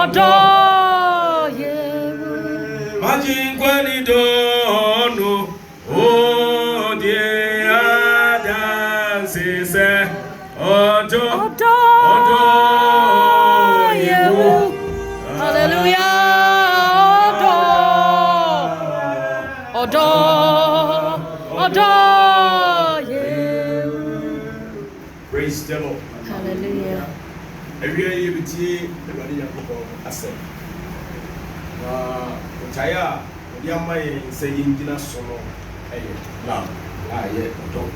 Odo ye Majingwani dono o dia danse se odo ye hallelujah odo ye. Praise the Lord. Hallelujah. Every year you see the body of people accept. Chaya, the Amay saying dinner solo, now, yeah, dog.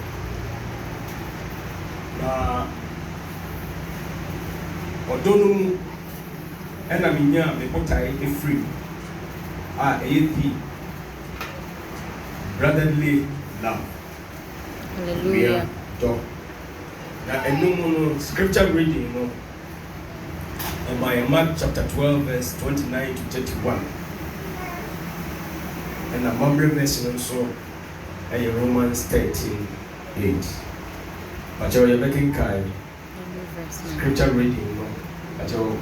Odonum, and I mean, yeah, the potai is free. AP, brotherly love. Hallelujah. Dog. Now, and no scripture reading, you know. And by Mark chapter 12, verse 29 to 31. And a number verse also, and Romans 13:8. But you're making kind scripture reading, you know. But you're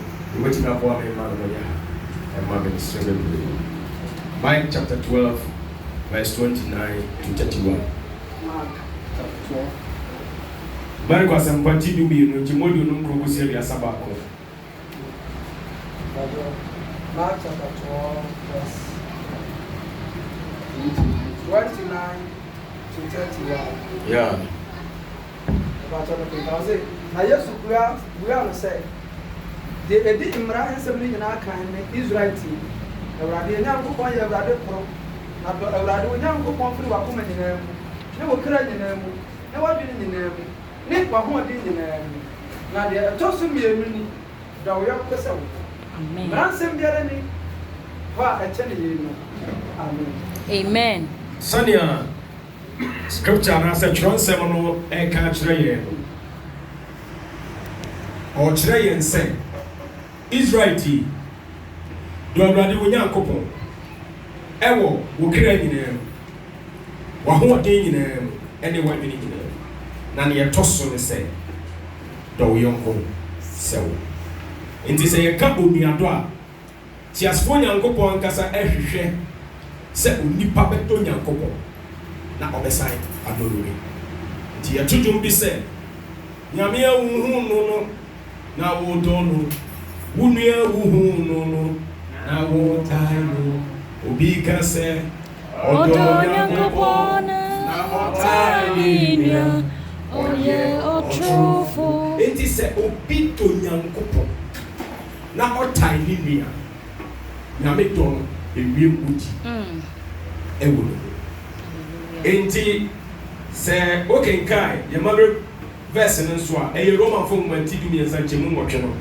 waiting up one man and Mark Mark chapter 12, verse 29 to 31. Mark chapter 12. Mark was some continue being no Jimodu no Krogosia Sabako. Mark chapter 12, verse 29 to 31. Yeah. About the say, now yes, we are say, the edit in Mara assembly in our kind Israel team. A radio now go on your radio pro. Now, a radio now go on through a woman in them. No credit in them. No one in them. Nick, what did in them. Now they are tossing me a minute. The way of the sound. Amen. Amen. Sanya scripture na say tron semono e ka kire ye o kire ye nse Israel ti do awrade wonyankopon ewo wo kire nyina wa ho de nyina ene wa dwene nyina na ne yetoso ne say do yonko sewo enti say ye ka onuado a ti asfo nyankopon nkasa ehwehwe se onipa beto nyankopon na obesan adorore ti yetudum bi se nyame awuhu no na wo dono wunu awuhu no na wo taino obi ka se Odo nyankopon na otainia oye otrofo enti se obi to nyankopon na otainia nyame dono ewie muti ewo enti se okenkai ye mother verse nso a e Roman fo mwanti dumi nsanche mu nwotwe no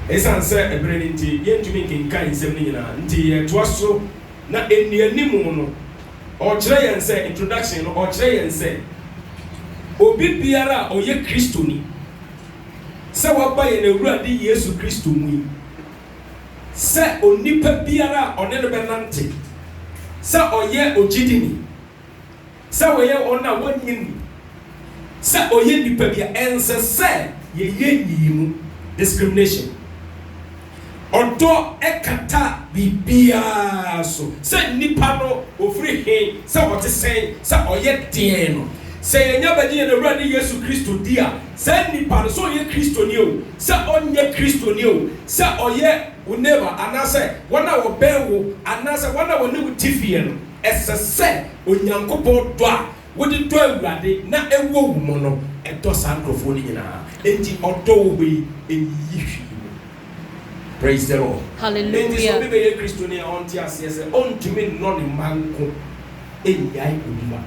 esan se ebre ni nti ye ntumi kenkai nsem ni nyina nti ye toaso na enianimu no o kire yen se introduction no o kire yen se obi biara oye kristoni se waba ye na Awurade Yesu Kristo mu se onipa biara one no benante se oye ogidini se oye ona wanyini se oye nipa bia ense se ye yimu discrimination odo ekata bibia so se nipa no ofri he se wote sen se oye de no se yenya badi ye na Awurade Yesu Kristo dia se nipa no so oye Kristo ni o se onye Kristo ni o se oye uneva anase wana wo benwo anase wana wo ne wutifie no esese onyankopon do a wodi do Awurade na ewo wo mo no edo sankrofo ni nyina enti odo wo be enyiyi. Praise the Lord. Hallelujah. Enti so be ye Kristo ni onti ase se ontumi no ne manko enyai odiba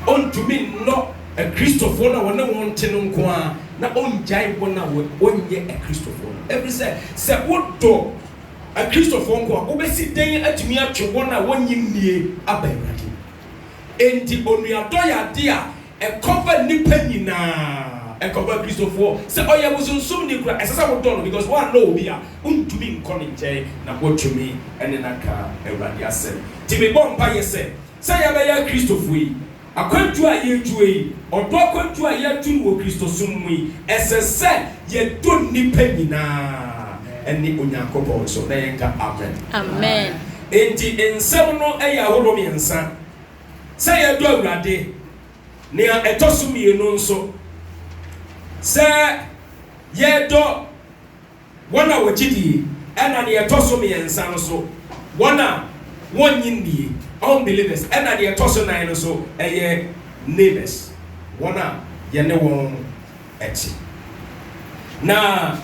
ontumi no a Christopher na wona wonte no nko a na onjai wona wonye a Christopher every say wodo a Christopher nko a obesi den atumi atwe wona wonye nie abayurade enti onuado ya de a e cover nipa nyina e cover Christopher say oya busunsum ni kura esasa wodo no because one know obi a untumi nko ne nche na wotumi ene naka Awurade asem ti me bompa yese say ya be ya Christopher yi akwantu a yeju yi odo akwantu a yetu wo Kristo sum yi esese ye do nipa nyina ɛne onyankopɔn so na yɛnka amen. Amen. Enti nsɛm no ɛyɛ ahodoɔ mmiɛnsa sɛ yɛdɔ Awurade nea ɛtɔ so mmienu nso sɛ yɛdɔ wɔn a wɔgyidie ɛna nea ɛtɔ so mmiɛnsa no so wɔn a wɔnyi nie unbelievers ɛna nea ɛtɔ so nan no so ɛyɛ neighbors wɔn a yɛne wɔn ɛte na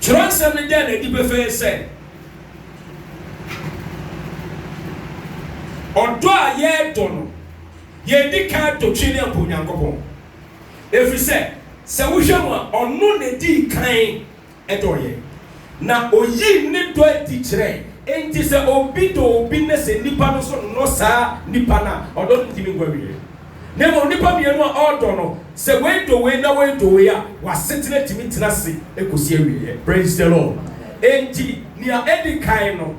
twerɛ nsɛm no gya na adi pɛfɛɛ sɛ ɔdɔ a yɛdɔ no yɛdi kan dɔ twe ne ampo Onyankopɔn ɛfiri sɛ wohwɛ mu a ɔno na di kan ɛdɔyɛ na oyi ne dɔ adi kyerɛ enti sɛ obi dɔ obi ne sɛ nipa no so no saa nipa na ɔdɔ no ntimi nkwa wie na mmom nipa mmienu a ɔdɔ no sɛ wɔdɔ wei na wɔdɔ wei a wɔasetena timi tena se ɛkɔsi awie. Praise the Lord. Enti nea ɛdi kan no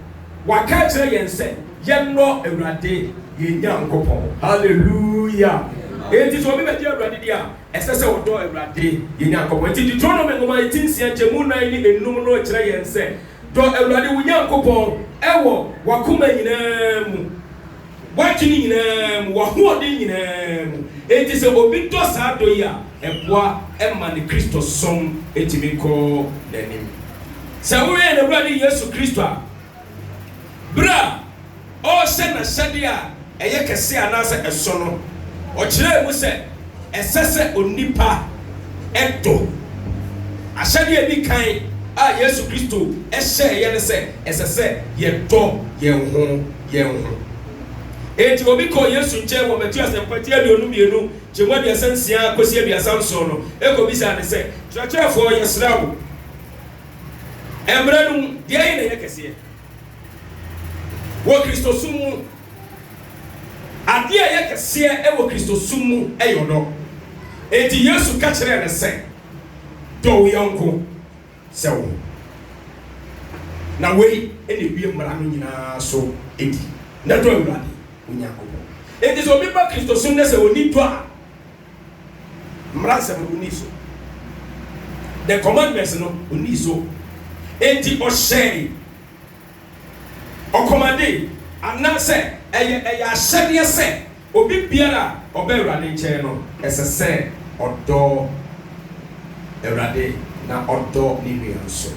waka kyerɛ yɛn sɛ yɛnnɔ Awurade yɛn Nyankopɔn. Hallelujah. Enti sɛ obi bɛgye Awurade di a ɛsɛ sɛ wɔdɔ Awurade yɛn Nyankopɔn. Enti Deuteronomy nwoma 18:9 ne enum no kyerɛ yɛn sɛ dɔ Awurade wo Nyankopɔn ɛwɔ wakoma nyinaa mu wɔatwene nyinaa mu wɔhoɔden nyinaa mu. Enti sɛ obi dɔ saa dɔ yi a ɛboa ɛma ne Kristo som ɛtumi kɔ n'anim. Sɛ woyɛ n'Awurade Yesu Kristo a bra ɔhyɛ n'ahyɛdeɛ a ɛyɛ kɛse anaasɛ ɛsɔ no ɔkyerɛ mu sɛ ɛsɛ sɛ onipa ɛdɔ ahyɛdeɛ di kan a Yesu Kristo ɛhyɛ yɛ ne sɛ ɛsɛ sɛ yɛdɔ yɛn ho. Enti obi kɔ Yesu nkyɛn wɔ Matthew asɛmpati 22 kyɛmu 36 kɔsi 37 no ɛkɔbisa ne sɛ kyerɛkyerɛfoɔ yɛsrɛ wo ɛmmerɛ no deɛ yɛ na yɛ kɛseɛ wɔ Kristo som mu adeɛ a yɛ kɛseɛ ɛwɔ Kristo som mu ɛyɛ ɔdɔ. Enti Yesu ka kyerɛ ne sɛ dɔ wo yɔnko sɛ wo na wei ɛna ewie mmara no nyinaa so edi na dɔ Awurade Onyankopɔn. Enti sɛ obi ba Kristo som ne sɛ oni dɔ a mmara nsɛm no oni so the commandments no oni so. Enti ɔhyɛ ɔkɔmade anaasɛ ɛyɛ ahyɛdeɛ sɛ obi biara a ɔbɛ Awurade nkyɛn no ɛsɛ sɛ ɔdɔ Awurade na ɔdɔ ne nua nso.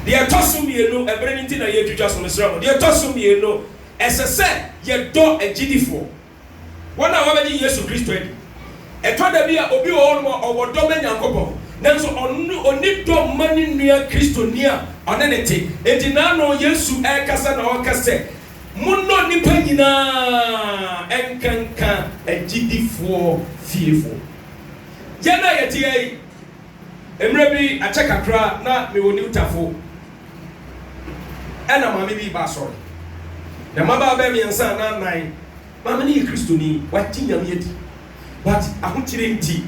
Deɛ ɛtɔ so mmienu ɛbɛrɛ ne nti na yɛtwitwa so mesrɛ mo deɛ ɛtɔ so mmienu ɛsɛ sɛ yɛdɔ agyidifoɔ wɔn a wɔbɛgye Yesu Kristo adi. Ɛtɔ da bi a obi wɔ hɔ no ɔwɔ dɔ bɛ Nyankopɔn nanso ɔni dɔ ma ne nua Kristoni a ɔne ne te. Enti naano Yesu ɛkasa na ɔka sɛ monɔ nipa nyinaa ɛnkanka agyidifoɔ fiefoɔ. Yɛn a yɛte yi mmerɛ bi akyɛ kakra na mewɔ niwtafo ɛna maame bi ba asɔre na mmabaa bɛɛ mmiɛnsa na nnan maame ne yɛ Kristoni wagye Nyame adi but ahokyere nti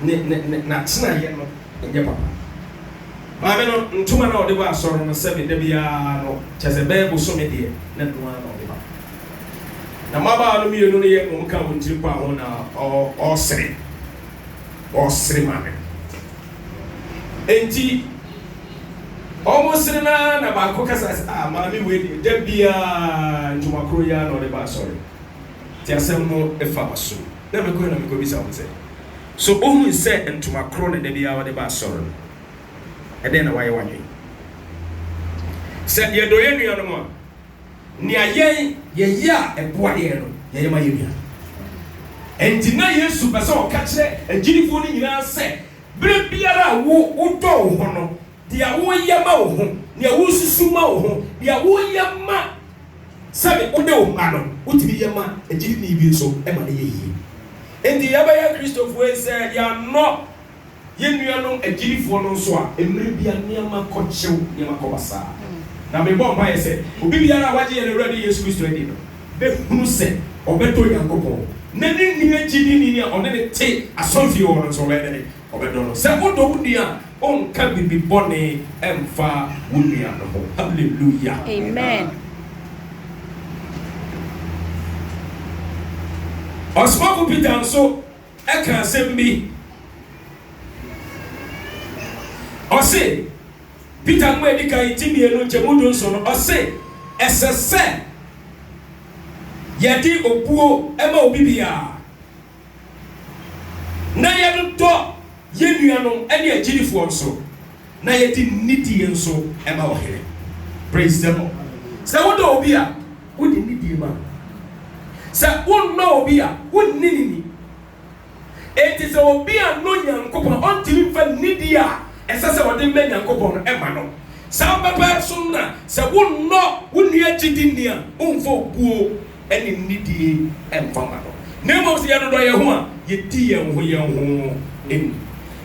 na tenaeɛ no ɛnyɛ papa. Maame no ntoma na ɔde ba asɔre no sɛbe da biara no kyɛ sɛ bɛɛ bosome deɛ na nnoa na ɔde ba na mmabaa no mmienu no yɛ ɔmka wɔn tiri pa ho na ɔsere maame. Enti almost na baako kasa maame wei deɛ da biara ntoma koro ya na ɔde ba asɔre ti asɛm no ɛfa baso na mekɔ na mekɔ bisa wɔn sɛ so ohun sɛ ntoma koro na da biara ɔde ba asɔre no ɛdɛn na wayɛ wanwe sɛ yɛdɔ yɛ nua no mu a nea yɛyɛ a ɛboa yɛn no yɛyɛ ma yɛ nua. Enti na Yesu pɛ sɛ ɔka kyerɛ agyinifoɔ no nyinaa sɛ bere biara a wodɔ wo ho no deɛ woyɛ ma wo ho deɛ wosusu ma wo ho deɛ woyɛ ma sɛbe wode wo ma no wotumi yɛ ma agyini ne bi nso ɛma no yɛ yie. Enti yɛbɛyɛ Kristofoɔ sɛ yɛanɔ yɛn nuanom agyinifoɔ no nso a mmerɛ bia nneɛma kɔkyew nneɛma kɔbasaa na mebɔ mpa yɛ sɛ obi biara a wagye yɛn Awurade Yesu Kristo adi no bɛhunu sɛ ɔbɛdɔ Nyankopɔn na ne nua gyidi ni a ɔne ne te asɔmfie wɔ no nso ɔbɛdɔ no. Sɛ wodɔ wo nua ɔnka bibi bɔne ɛmfa wo nua no ho. Hallelujah. Amen. Ɔsɔfo Peter nso ɛka asɛm bi ɔse Peter mo edi kan timienu nchemu do nso no ɔse ɛsɛsɛ yɛde obuo ɛma obi bia na yɛdotɔ yɛnuanom ɛne agyirifoɔ nso na yɛde nidie nso ɛma ɔhene. Praise the Lord. Sɛ wodɔ obi a wode nidie ma, sɛ wonnɔ obi a wonni nini. Enti sɛ obi a no Nyankopɔn ɔntimi mfa nidie a ɛsɛ sɛ wɔde mma Nyankopɔn no ɛma no. Saa pɛpɛ so na sɛ wonnɔ wo nua gyidi ni a womfa obuo ɛne nidie ɛmfa ma no. Na mmom sɛ yɛdodɔ yɛn ho a yɛdi yɛn ho ɛmu.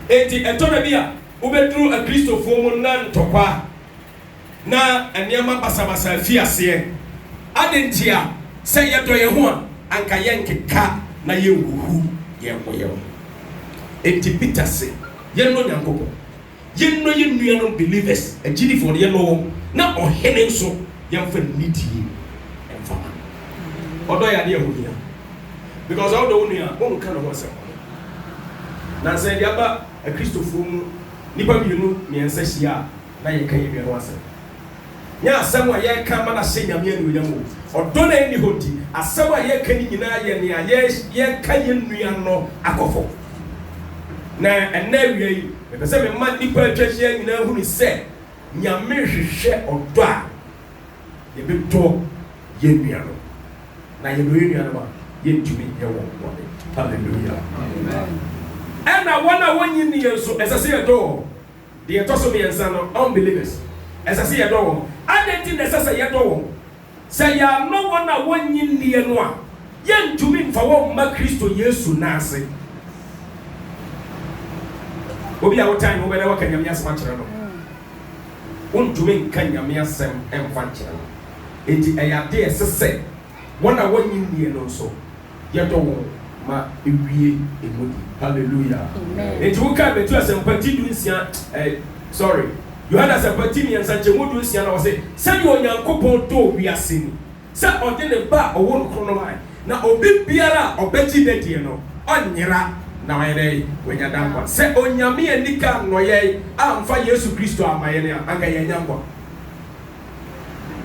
Enti ɛtɔda bi a wobɛduru akristofoɔ mu na ntɔkwa na nneɛma basabasa fi aseɛ. Ade nti a sɛ yɛdɔ yɛn ho a anka yɛnkeka na yɛnhuhu yɛn ho yɛn ho. Enti Peter se yɛnnɔ Nyankopɔn, yɛnnɔ yɛn nuanom believers agyidifoɔ no yɛnnɔ wɔn na ɔhene nso yɛmfa nidie ɛmfa ma. Ɔdɔ yɛ adeɛ ho hia because ɔdɔ wo nua wɔnka ne ho asɛm. Na sɛ yɛde aba akristofoɔ mu nipa mmienu mmiɛnsa hyia na yɛka yɛn nua no asɛm. Nya asɛm a yɛka ma na hyɛ Nyame anuonyam mu. Ɔdɔ na ɛni hɔ nti asɛm a yɛka ne nyinaa yɛ nea yɛka yɛn nua no akɔfɔ. Na ɛnna awia yi ɛpɛ sɛ mema nipa atwa hyia nyinaa hunu sɛ Nyame hwehwɛ ɔdɔ a yɛbɛdɔ yɛn nua no. Na yɛdɔ yɛn nua no a yɛntumi yɛwɔ bɔne. Hallelujah. Ɛna wɔn a wɔnyi ne yɛn so ɛsɛ sɛ yɛdɔ wɔn. Deɛ ɛtɔ so mmiɛnsa no unbelievers ɛsɛ sɛ yɛdɔ wɔn. Adɛnti na ɛsɛ sɛ yɛdɔ wɔn. Sɛ yɛanɔ wɔn a wɔnyi ne yɛn no a yɛntumi mfa wɔn mma Kristo Yesu n'ase. Obi a wotan no wobɛdɛ waka Nyame asɛm akyerɛ no. Wontumi nka Nyame asɛm ɛmfa nkyerɛ no. Enti ɛyɛ ade ɛsɛ sɛ wɔn a wɔnyi ne yɛn no nso yɛdɔ wɔn ma ewie emodi. Hallelujah. Enti woka betu asɛmpati du nsia sorry Yohana asɛmpati mmiɛnsa nkyɛmu du nsia na wɔse sɛdeɛ Onyankopɔn dɔ wiase ni sɛ ɔde ne ba ɔwɔ no krono ma na obi biara a ɔbɛgye n'adie no ɔnyera na ɔyɛ dɛ wɔnya dankwa sɛ Onyame anika nnɔyɛ amfa Yesu Kristo ama yɛn a anka yɛnya nkwa.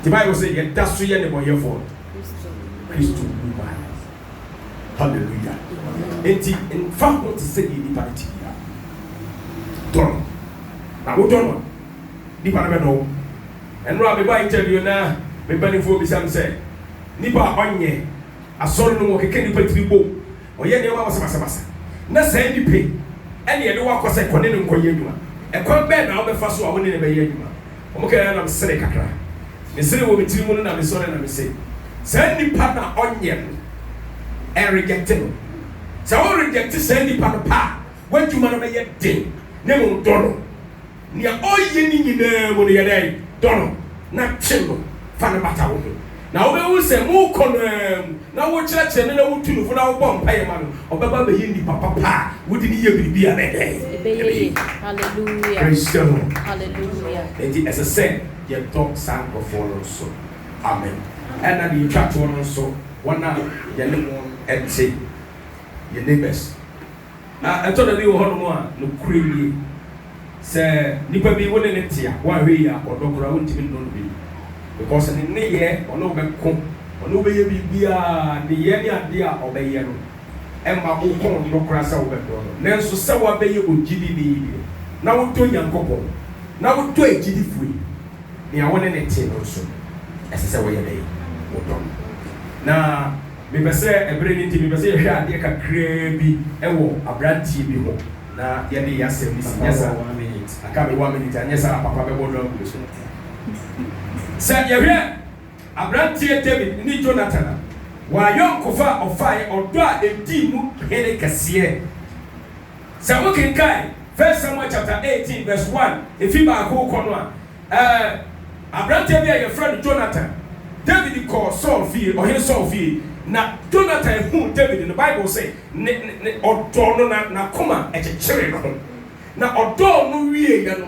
The Bible sɛ yɛda so yɛ ne bɔyɛfoɔ Kristo wu ma. Hallelujah. Enti mfa ho te sɛ yɛ nipa ti ya dɔn na wodɔ no nipa no bɛdɔ. Ɛno a meba interview na mebanifo bisam sɛ nipa a ɔnyɛ asɔre no wɔ keke nipa tiri bo ɔyɛ nneɛma basabasabasa na saa nipa ɛne yɛde wakɔ sɛ kɔne ne nkɔyɛ adwuma ɛkwan bɛɛ na wobɛfa so a wone ne bɛyɛ adwuma ɔmo kɛyɛ na mesere kakra mesere wɔ me tiri mu no na mesɔre na mese saa nipa na ɔnyɛ no ɛrejɛte no sɛ wo rejɛte saa nipa no paa w'adwuma no bɛyɛ den ne mu dɔ no nea ɔyɛ ne nyinaa mu no yɛdɛ dɔ no na kye no fa no bata wo ho na wobɛwu sɛ mokɔ no na wokyerɛkyerɛ no na wotu no fo na wobɔ mpayɛ ma no ɔbɛba bɛyɛ nipa papa a wode ne yɛ biribi a bɛdɛ. Hallelujah. Praise the Lord. Hallelujah. Enti ɛsɛ sɛ yɛdɔ saa nkurɔfoɔ no nso. Amen. Ɛna deɛ yɛtwa toɔ no nso wɔn a yɛne wɔn ɛte yɛ neighbors. Ɛtɔ da bi wɔ hɔnom a nokorɛ yie sɛ nipa bi wo ne ne te a woahwɛ yi a ɔdɔ koraa wontumi nnɔ no bi because ne nneyɛ ɔne wobɛko ɔne wobɛyɛ biribiaa nneyɛ ne adeɛ a ɔbɛyɛ no ɛma wokɔn no koraa sɛ wobɛdɔ no nanso sɛ woabɛyɛ ogyidi ne yie na wodɔ Nyankopɔn na wodɔ agyidifoɔ yi nea wo ne ne te no nso ɛsɛ sɛ woyɛ bɛyɛ wodɔ no na mepɛ sɛ ɛberɛ no nti mepɛ sɛ yɛhwɛ adeɛ kakraa bi ɛwɔ aberanteɛ bi ho na yɛde yɛ asɛm bi si nyɛ saa aka me 1 minute anyɛ saa papa bɛbɔ dɔ agu so sɛ yɛhwɛ aberanteɛ David ne Jonathan a wɔayɔnkofa a ɔfaeɛ ɔdɔ a ɛdii mu hene kɛseɛ sɛ wokenkae 1 Samuel chapter 18 verse 1 ɛfi baako kɔ no a aberanteɛ bi a yɛfrɛ no Jonathan David kɔɔ Saul fie ɔhene Saul fie na Jonathan hu David no Bible sɛ ne ɔdɔ no na koma ɛkyekyere no ho na ɔdɔ no wie yɛ no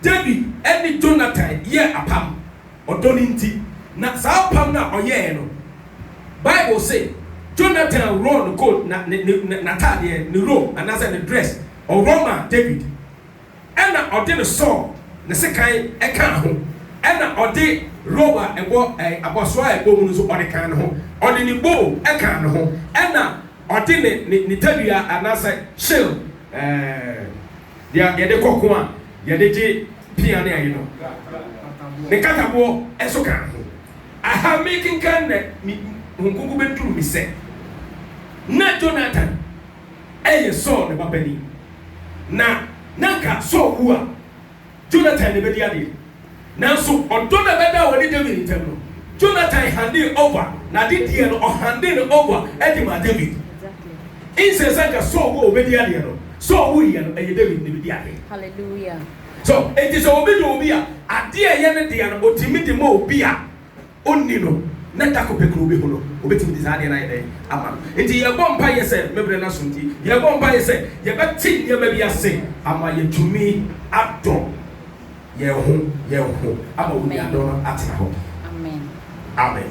David ɛne Jonathan yɛ apam ɔdɔ no nti na saa apam na ɔyɛɛ no Bible sɛ Jonathan wore no coat na n'ataadeɛ ne robe anaasɛ ne dress ɔwɔ ma David ɛna ɔde ne Saul ne sekan ɛka ho ɛna ɔde roba ɛbɔ abɔsoa ɛbɔ mu no so ɔde kan ne ho ɔde ne bow ɛka ne ho ɛna ɔde ne tadua anasɛ shield deɛ yɛde kɔko a yɛde gye pia ne ayi no ne kataboɔ ɛso ka ho aha me kenkan na hunkuku bɛduru mi sɛ na Jonathan ɛyɛ Saul ne babani na nanka Saul wu a Jonathan ne bɛdi adeɛ nanso ɔdɔ na bɛda wɔde David ntam no Jonathan hande over na de deɛ no ɔhande no over ɛde ma David inse sɛ ka Saul wu obɛdi adeɛ no Saul wu yɛ no ɛyɛ David ne bɛdi adeɛ hallelujah so it is obi do obi a adeɛ yɛ ne deɛ no otimi de ma obi a onni no na dako pekro obi ho no obetimi de saa deɛ na yɛ dɛ ama nti yɛbɔ mpa yɛ sɛ mebre na so nti yɛbɔ mpa yɛ sɛ yɛbɛte nneɛma bi ase ama yɛtumi adɔ yɛn ho ama obi adɔ no atena hɔ amen amen